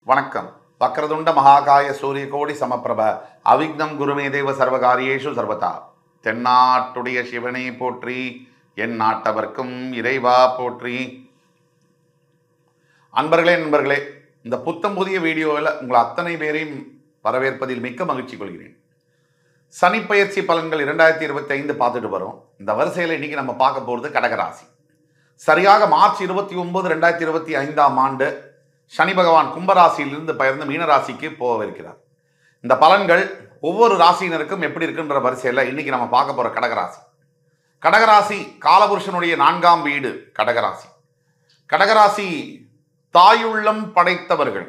வணக்கம். வக்ரதுண்ட மகாகாய சூரியகோடி சமப்பிரப அவிக்னம் குருமே தேவ சர்வகாரியேஷு சர்வதா. தென்னாட்டுடைய சிவனை போற்றி, என் நாட்டவர்க்கும் இறைவா போற்றி. நண்பர்களே, இந்த புத்தம் புதிய வீடியோவில் உங்கள் அத்தனை பேரையும் வரவேற்பதில் மிக்க மகிழ்ச்சி கொள்கிறேன். சனிப்பெயர்ச்சி பலன்கள் 2025 பார்த்துட்டு வரோம். இந்த வரிசையில் இன்னைக்கு நம்ம பார்க்க போகிறது கடகராசி. சரியாக மார்ச் 29, 2025ஆம் ஆண்டு சனி பகவான் கும்பராசியிலிருந்து பெயர்ந்து மீனராசிக்கு போகவிருக்கிறார். இந்த பலன்கள் ஒவ்வொரு ராசியினருக்கும் எப்படி இருக்குன்ற வரிசையில் இன்னைக்கு நம்ம பார்க்க போகிற கடகராசி. கடகராசி காலபுருஷனுடைய 4ஆம் வீடு கடகராசி. கடகராசி தாயுள்ளம் படைத்தவர்கள்,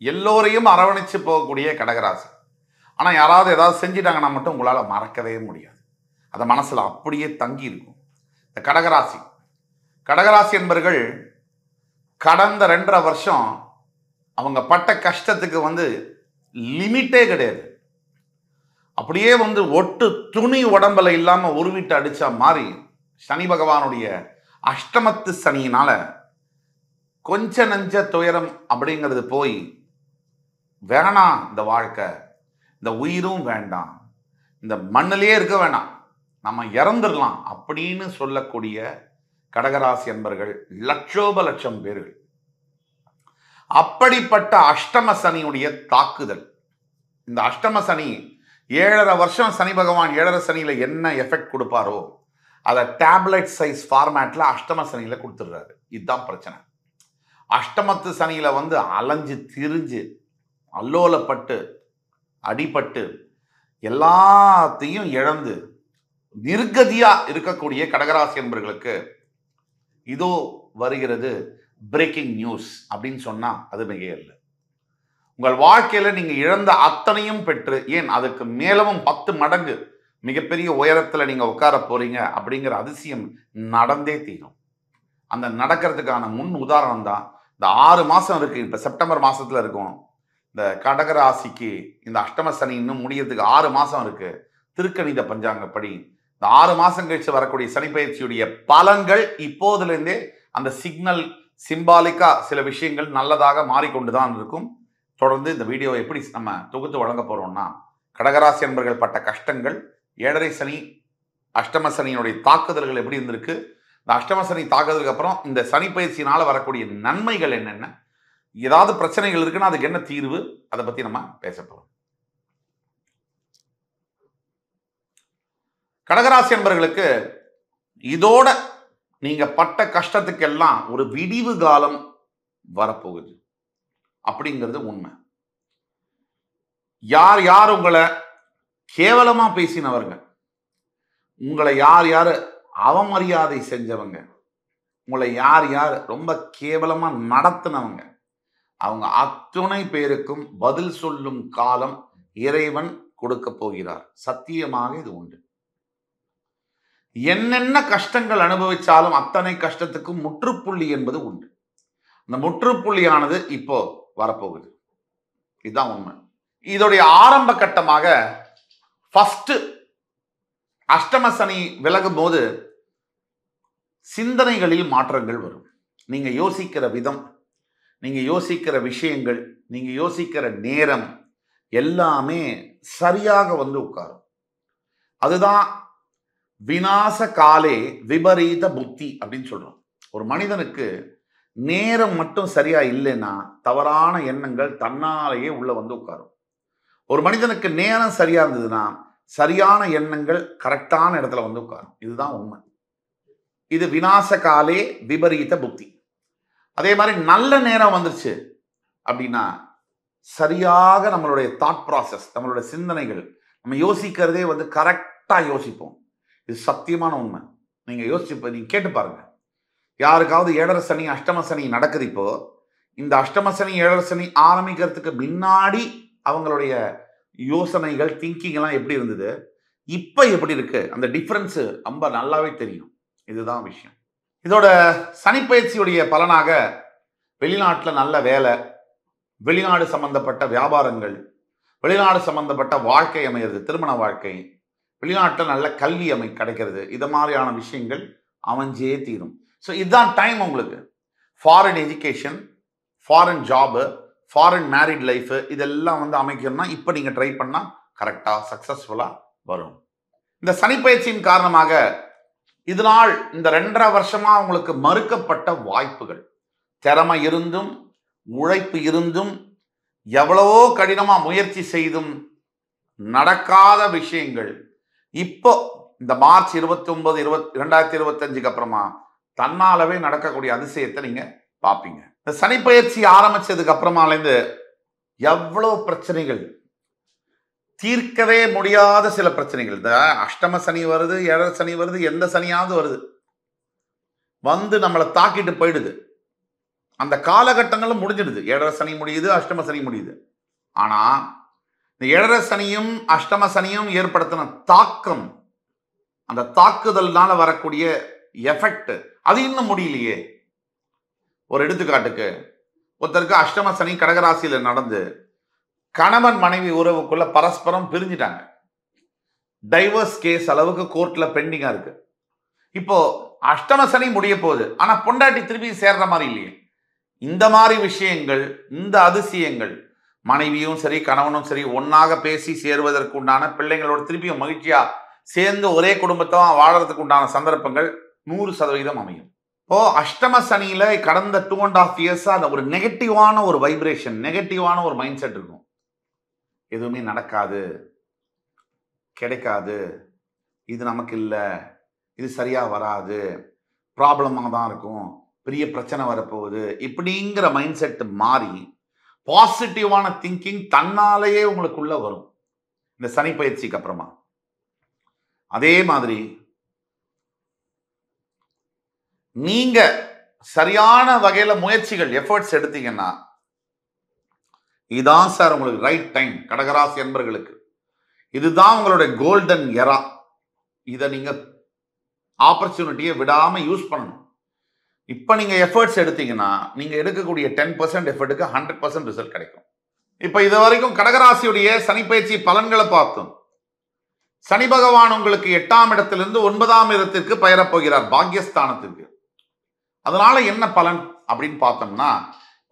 எல்லோரையும் அரவணைச்சு போகக்கூடிய கடகராசி. ஆனால் யாராவது ஏதாவது செஞ்சிட்டாங்கன்னா மட்டும் உங்களால் மறக்கவே முடியாது. அது மனசில் அப்படியே தங்கி இருக்கும். இந்த கடகராசி என்பவர்கள் கடந்த 2.5 வருஷம் அவங்க பட்ட கஷ்டத்துக்கு லிமிட்டே கிடையாது. அப்படியே ஒட்டு துணி உடம்புல இல்லாம உருவிட்டு அடிச்ச மாதிரி சனி பகவானுடைய அஷ்டமத்து சனியினால கொஞ்ச நஞ்ச துயரம் அப்படிங்கிறது போய் வேணாம், இந்த வாழ்க்கை, இந்த உயிரும் வேண்டாம், இந்த மண்ணிலேயே இருக்க வேணாம், நம்ம இறந்துடலாம் அப்படின்னு சொல்லக்கூடிய கடகராசி என்பர்கள் லட்சோப லட்சம் பேர்கள். அப்படிப்பட்ட அஷ்டம சனியுடைய தாக்குதல். இந்த அஷ்டம சனி 7.5 வருஷம் சனி பகவான் 7.5 சனியில என்ன எஃபெக்ட் கொடுப்பாரோ அதை டேப்லெட் சைஸ் ஃபார்மேட்ல அஷ்டம சனியில கொடுத்துடுறாரு. இதுதான் பிரச்சனை. அஷ்டமத்து சனியில அலைஞ்சு திரிஞ்சு அல்லோலப்பட்டு அடிபட்டு எல்லாத்தையும் இழந்து நிர்கதியா இருக்கக்கூடிய கடகராசி என்பவர்களுக்கு இதோ வருகிறது பிரேக்கிங் நியூஸ் அப்படின்னு சொன்னா அது மிகையல்ல. உங்கள் வாழ்க்கையில நீங்க இழந்த அத்தனையும் பெற்று, ஏன் அதுக்கு மேலவும் 10 மடங்கு மிகப்பெரிய உயரத்துல நீங்க உட்கார போறீங்க அப்படிங்கிற அதிசயம் நடந்தே தீரும். அந்த நடக்கிறதுக்கான முன் உதாரணம் தான் இந்த 6 மாசம் இருக்கு. இப்ப செப்டம்பர் மாசத்துல இருக்கும். இந்த கடகராசிக்கு இந்த அஷ்டம சனி இன்னும் முடியறதுக்கு 6 மாசம் இருக்கு. திருக்கணித பஞ்சாங்கப்படி இந்த 6 மாசம் கழிச்சு வரக்கூடிய சனி பயிற்சியுடைய பலன்கள் இப்போதுலேருந்தே அந்த சிக்னல் சிம்பாலிக்கா சில விஷயங்கள் நல்லதாக மாறிக்கொண்டுதான் இருக்கும். தொடர்ந்து இந்த வீடியோவை எப்படி நம்ம தொகுத்து வழங்க போறோம்னா, கடகராசி என்பர்கள் பட்ட கஷ்டங்கள், 7.5 சனி அஷ்டம சனியினுடைய தாக்குதல்கள் எப்படி இருந்திருக்கு, இந்த அஷ்டம சனி தாக்குதலுக்கு அப்புறம் இந்த சனி பயிற்சியினால வரக்கூடிய நன்மைகள் என்னென்ன, ஏதாவது பிரச்சனைகள் இருக்குன்னா அதுக்கு என்ன தீர்வு, அதை பத்தி நம்ம பேச போறோம். கடகராசி என்பவர்களுக்கு இதோட நீங்க பட்ட கஷ்டத்துக்கெல்லாம் ஒரு விடிவு காலம் வரப்போகுது அப்படிங்கிறது உண்மை. யார் யார் உங்களை கேவலமா பேசினவங்க, உங்களை யார் யார் அவமரியாதை செஞ்சவங்க, உங்களை யார் யார் ரொம்ப கேவலமா நடத்தினவங்க, அவங்க அத்துணை பேருக்கும் பதில் சொல்லும் காலம் இறைவன் கொடுக்க போகிறார். சத்தியமாக இது உண்டு. என்னென்ன கஷ்டங்கள் அனுபவிச்சாலும் அத்தனை கஷ்டத்துக்கும் முற்றுப்புள்ளி என்பது உண்டு. இந்த முற்றுப்புள்ளியானது இப்போ வரப்போகுது. இதுதான் உண்மை. இதோடைய ஆரம்ப கட்டமாக ஃபர்ஸ்ட் அஷ்டம சனி விலகும் போது சிந்தனைகளில் மாற்றங்கள் வரும். நீங்க யோசிக்கிற விதம், நீங்க யோசிக்கிற விஷயங்கள், நீங்க யோசிக்கிற நேரம் எல்லாமே சரியாக உட்காரும். அதுதான் விநாச காலே விபரீத புத்தி அப்படின்னு சொல்றோம். ஒரு மனிதனுக்கு நேரம் மட்டும் சரியா இல்லைன்னா தவறான எண்ணங்கள் தன்னாலேயே உள்ள உட்காரும். ஒரு மனிதனுக்கு நேரம் சரியா இருந்ததுன்னா சரியான எண்ணங்கள் கரெக்டான இடத்துல உட்காரும். இதுதான் உண்மை. இது விநாச காலே விபரீத புத்தி. அதே மாதிரி நல்ல நேரம் வந்துருச்சு அப்படின்னா சரியாக நம்மளுடைய தாட் ப்ராசஸ், நம்மளுடைய சிந்தனைகள், நம்ம யோசிக்கிறதே கரெக்டா யோசிப்போம். இது சத்தியமான உண்மை. நீங்க நீங்க கேட்டு பாருங்க. யாருக்காவது 7.5 சனி அஷ்டம சனி நடக்குது. இப்போ இந்த அஷ்டம சனி 7.5 சனி ஆரம்பிக்கிறதுக்கு முன்னாடி அவங்களுடைய யோசனைகள், திங்கிங் எல்லாம் எப்படி இருந்தது, இப்ப எப்படி இருக்கு, அந்த டிஃபரன்ஸ் ரொம்ப நல்லாவே தெரியும். இதுதான் விஷயம். இதோட சனி பயிற்சியுடைய பலனாக வெளிநாட்டில் நல்ல வேலை, வெளிநாடு சம்பந்தப்பட்ட வியாபாரங்கள், வெளிநாடு சம்பந்தப்பட்ட வாழ்க்கை அமைகிறது, திருமண வாழ்க்கை, வெளிநாட்டில் நல்ல கல்வி கிடைக்கிறது, இது மாதிரியான விஷயங்கள் அமைஞ்சே தீரும். ஸோ இதுதான் டைம் உங்களுக்கு. Foreign education, foreign job, foreign married life, இதெல்லாம் வந்து அமைக்கணும்னா இப்போ நீங்க ட்ரை பண்ணா கரெக்டா சக்சஸ்ஃபுல்லா வரும். இந்த சனிப்பெயர்ச்சியின் காரணமாக இதனால் இந்த 2.5 வருஷமா உங்களுக்கு மறுக்கப்பட்ட வாய்ப்புகள், திறமை இருந்தும் உழைப்பு இருந்தும் எவ்வளவோ கடினமா முயற்சி செய்தும் நடக்காத விஷயங்கள் இப்போ இந்த மார்ச் 29 2025க்கு அப்புறமா தன்னாலவே நடக்கக்கூடிய அதிசயத்தை நீங்க பார்ப்பீங்க. இந்த சனிப்பெயர்ச்சி ஆரம்பிச்சதுக்கு அப்புறமாலேருந்து எவ்வளவு பிரச்சனைகள், தீர்க்கவே முடியாத சில பிரச்சனைகள். இந்த அஷ்டம சனி வருது, 7 சனி வருது, எந்த சனியாவது வருது, வந்து நம்மளை தாக்கிட்டு போயிடுது. அந்த காலகட்டங்களும் முடிஞ்சிடுது. 7 சனி முடியுது, அஷ்டம சனி முடியுது. ஆனா இந்த 7 சனியும் அஷ்டம சனியும் ஏற்படுத்தின தாக்கம், அந்த தாக்குதல்னால வரக்கூடிய எஃபெக்ட் அது இன்னும் முடியலையே. ஒரு எடுத்துக்காட்டுக்கு, ஒருத்தருக்கு அஷ்டம சனி கடகராசியில நடந்து கணவன் மனைவி உறவுக்குள்ள பரஸ்பரம் பிரிஞ்சிட்டாங்க. டைவர்ஸ் கேஸ் அளவுக்கு கோர்ட்ல பெண்டிங்கா இருக்கு. இப்போ அஷ்டம சனி முடிய போகுது, ஆனா பொண்டாட்டி திருப்பி சேர்ற மாதிரி இல்லையே. இந்த மாதிரி விஷயங்கள், இந்த அதிசயங்கள், மனைவியும் சரி கணவனும் சரி ஒன்னாக பேசி சேருவதற்கு உண்டான, பிள்ளைங்களோட திருப்பியும் மகிழ்ச்சியா சேர்ந்து ஒரே குடும்பத்தை வாழறதுக்கு உண்டான சந்தர்ப்பங்கள் 100% அமையும். இப்போ அஷ்டம சனியில கடந்த 2.5 இயர்ஸா ஒரு நெகட்டிவான ஒரு வைப்ரேஷன், நெகட்டிவான ஒரு மைண்ட் செட் இருக்கும். எதுவுமே நடக்காது, கிடைக்காது, இது நமக்கு இல்லை, இது சரியா வராது, ப்ராப்ளமாக தான் இருக்கும், பெரிய பிரச்சனை வரப்போகுது, இப்படிங்கிற மைண்ட் செட் மாறி பாசிட்டிவான திங்கிங் தன்னாலேயே உங்களுக்குள்ள வரும் இந்த சனி பயிற்சிக்கு அப்புறமா. அதே மாதிரி நீங்க சரியான வகையில முயற்சிகள், எஃபர்ட்ஸ் எடுத்தீங்கன்னா இதான் சார் உங்களுக்கு ரைட் டைம். கடகராசி என்பர்களுக்கு இதுதான் உங்களுடைய கோல்டன் எரா. இதை நீங்க ஆப்பர்ச்சுனிட்டியை விடாம யூஸ் பண்ணணும். இப்ப நீங்க எஃபர்ட்ஸ் எடுத்தீங்கன்னா நீங்க எடுக்கக்கூடிய 10% எஃபர்ட்டுக்கு 100% ரிசல்ட் கிடைக்கும். இப்ப இது வரைக்கும் கடகராசியுடைய சனிப்பெயர்ச்சி பலன்களை பார்த்தோம். சனி பகவான் உங்களுக்கு 8ஆம் இடத்திலிருந்து 9ஆம் இடத்திற்கு பெயரப் போகிறார், பாக்யஸ்தானத்திற்கு. அதனால என்ன பலன் அப்படின்னு பார்த்தோம்னா,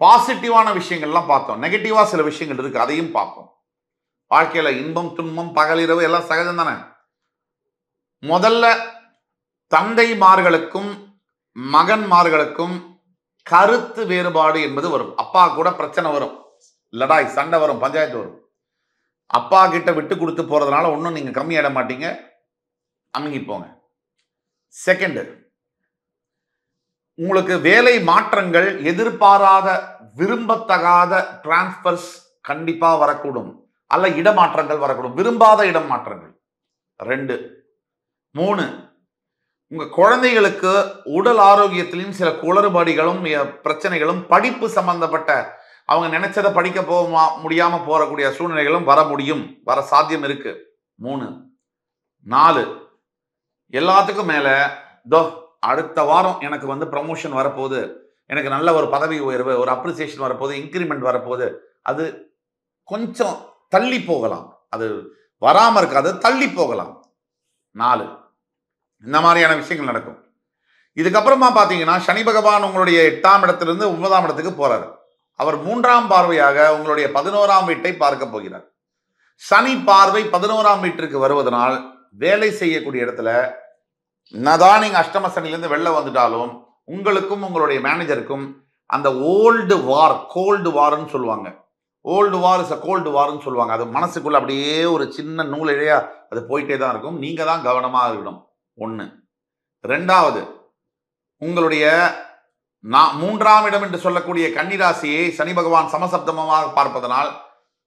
பாசிட்டிவான விஷயங்கள்லாம் பார்த்தோம், நெகட்டிவா சில விஷயங்கள் இருக்கு, அதையும் பார்ப்போம். வாழ்க்கையில இன்பம் துன்பம் பகலிரவு எல்லாம் சகஜம் தானே. முதல்ல தந்தைமார்களுக்கும் மகன்மார்களுக்கும் கருத்து வேறுபாடு என்பது வரும். அப்பா கூட பிரச்சனை வரும், லடாய் சண்டை வரும், பஞ்சாயத்து வரும். அப்பா கிட்ட விட்டு கொடுத்து போறதுனால ஒன்றும் நீங்க கம்மியாயிட மாட்டீங்க, அமுங்கி போங்க. செகண்ட், உங்களுக்கு வேலை மாற்றங்கள், எதிர்பாராத விரும்பத்தகாத டிரான்ஸ்பர்ஸ் கண்டிப்பா வரக்கூடும், அல்ல இடமாற்றங்கள் வரக்கூடும், விரும்பாத இடம் மாற்றங்கள். 2. 3, உங்க குழந்தைகளுக்கு உடல் ஆரோக்கியத்திலும் சில குளறுபடிகளும் பிரச்சனைகளும், படிப்பு சம்பந்தப்பட்ட அவங்க நினைச்சதை படிக்க போக முடியாம போறக்கூடிய சூழ்நிலைகளும் வர முடியும், வர சாத்தியம் இருக்கு. 3. 4, எல்லாத்துக்கும் மேல அடுத்த வாரம் எனக்கு வந்து ப்ரமோஷன் வரப்போகுது, எனக்கு நல்ல ஒரு பதவி உயர்வு, ஒரு அப்ரிசியேஷன் வரப்போகுது, இன்கிரிமெண்ட் வரப்போகுது, அது கொஞ்சம் தள்ளி போகலாம், அது வராம இருக்காது, தள்ளி போகலாம். 4, இந்த மாதிரியான விஷயங்கள் நடக்கும். இதுக்கப்புறமா பாத்தீங்கன்னா சனி பகவான் உங்களுடைய 8ஆம் இடத்திலிருந்து 9ஆம் இடத்துக்கு போறாரு. அவர் 3ஆம் பார்வையாக உங்களுடைய 11ஆம் வீட்டை பார்க்க போகிறார். சனி பார்வை 11ஆம் வீட்டிற்கு வருவதனால் வேலை செய்யக்கூடிய இடத்துல என்னதான் நீங்க அஷ்டம சனிலிருந்து வெளில வந்துட்டாலும் உங்களுக்கும் உங்களுடைய மேனேஜருக்கும் அந்த ஓல்டு வார், கோல்டு வார்ன்னு சொல்லுவாங்க, old war is a cold வார்ன்னு சொல்லுவாங்க. அது மனசுக்குள்ள அப்படியே ஒரு சின்ன நூல் இழையா அது போயிட்டே தான் இருக்கும். நீங்க தான் கவனமாக இருக்கணும். 1. 2வது, உங்களுடைய 3ஆம் இடம் என்று சொல்லக்கூடிய கன்னிராசியை சனி பகவான் சமசப்தமமாக பார்ப்பதனால்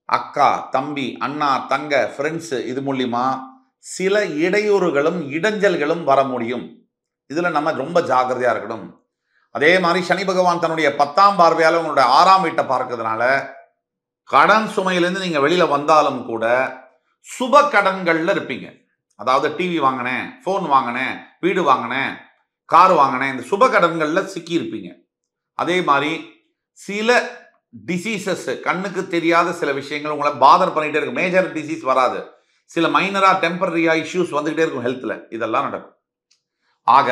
அக்கா தம்பி அண்ணா தங்க ஃப்ரெண்ட்ஸ் இது மூலியமா சில இடையூறுகளும் இடைஞ்சல்களும் வர முடியும். இதுல நம்ம ரொம்ப ஜாக்கிரதையா இருக்கணும். அதே மாதிரி சனி பகவான் தன்னுடைய 10ஆம் பார்வையால உங்களுடைய 6ஆம் வீட்டை பார்க்கறதுனால கடன் சுமையிலிருந்து நீங்க வெளியில வந்தாலும் கூட சுப கடன்கள்ல இருப்பீங்க. அதாவது டிவி வாங்கினேன், போன் வாங்கினேன், வீடு வாங்கினேன், கார் வாங்கினேன், இந்த சுப கடன்கள்ல சிக்கி இருப்பீங்க. அதே மாதிரி சில டிசீசஸ், கண்ணுக்கு தெரியாத சில விஷயங்கள் உங்களை பாதர் பண்ணிட்டே இருக்கு. மேஜர் டிசீஸ் வராது, சில மைனரா டெம்பரரியா இஷ்யூஸ் வந்துகிட்டே இருக்கும் ஹெல்த்ல, இதெல்லாம் நடக்கும். ஆக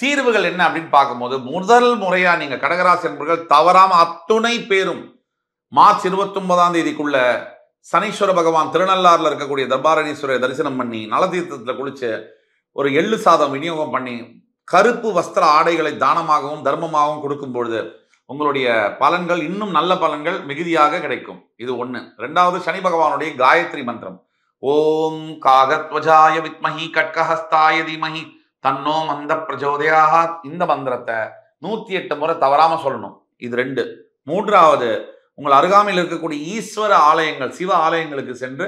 தீர்வுகள் என்ன அப்படின்னு பார்க்கும்போது, முதல் முறையா நீங்க கடகராசி என்பவர்கள் தவறாம அத்துணை பேரும் மார்ச் 29ஆம் தேதிக்குள்ள சனீஸ்வர பகவான் திருநள்ளாறுல இருக்கக்கூடிய தர்பாரணீஸ்வரர் தரிசனம் பண்ணி நலதீர்த்தத்துல குளிச்சு ஒரு எள்ளு சாதம் விநியோகம் பண்ணி கருப்பு வஸ்திர ஆடைகளை தானமாகவும் தர்மமாகவும் கொடுக்கும் பொழுது உங்களுடைய பலன்கள் இன்னும் நல்ல பலன்கள் மிகுதியாக கிடைக்கும். இது ஒண்ணு. ரெண்டாவது, சனி பகவானுடைய காயத்ரி மந்திரம். ஓம் காகத்வஜாய வித்மஹி கட்கஹஸ்தாய தீமஹி தன்னோ மந்த பிரச்சோதயாத். இந்த மந்திரத்தை 108 முறை தவறாம சொல்லணும். இது 2. மூன்றாவது, உங்கள் அருகாமையில் இருக்கக்கூடிய ஈஸ்வர ஆலயங்கள், சிவ ஆலயங்களுக்கு சென்று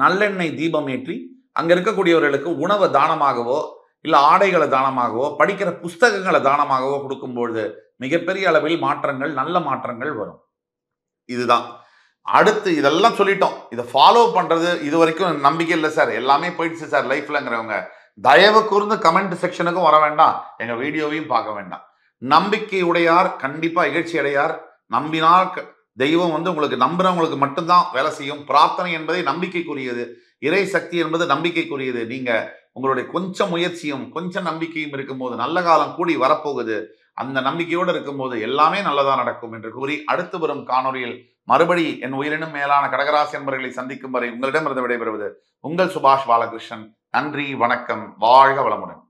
நல்லெண்ணெய் தீபம் ஏற்றி அங்க இருக்கக்கூடியவர்களுக்கு உணவை தானமாகவோ இல்ல ஆடைகளை தானமாகவோ படிக்கிற புஸ்தகங்களை தானமாகவோ கொடுக்கும்பொழுது மிகப்பெரிய அளவில் மாற்றங்கள், நல்ல மாற்றங்கள் வரும். இதுதான். அடுத்து இதெல்லாம் சொல்லிட்டோம். இதை ஃபாலோ பண்றது இது வரைக்கும் நம்பிக்கை இல்லை சார், எல்லாமே போயிடுச்சு சார் லைஃப்லங்கிறவங்க தயவு கூர்ந்து கமெண்ட் செக்ஷனுக்கும் வர வேண்டாம், எங்க வீடியோவையும் பார்க்க வேண்டாம். நம்பிக்கை உடையார் கண்டிப்பா இகழ்ச்சி அடையார். நம்பினால் தெய்வம் உங்களுக்கு நம்புறவங்களுக்கு மட்டும்தான் வேலை செய்யும். பிரார்த்தனை என்பதை நம்பிக்கைக்குரியது, இறை சக்தி என்பது நம்பிக்கைக்குரியது. நீங்க உங்களுடைய கொஞ்சம் முயற்சியும் கொஞ்சம் நம்பிக்கையும் இருக்கும்போது நல்ல காலம் கூடி வரப்போகுது. அந்த நம்பிக்கையோடு இருக்கும்போது எல்லாமே நல்லதா நடக்கும் என்று கூறி அடுத்து வரும் காணொலியில் மறுபடி என் உயிரினும் மேலான கடகராசி என்பவர்களை சந்திக்கும் வரை உங்களிடமிருந்து விடைபெறுவது உங்கள் சுபாஷ் பாலகிருஷ்ணன். நன்றி, வணக்கம், வாழ்க வளமுடன்.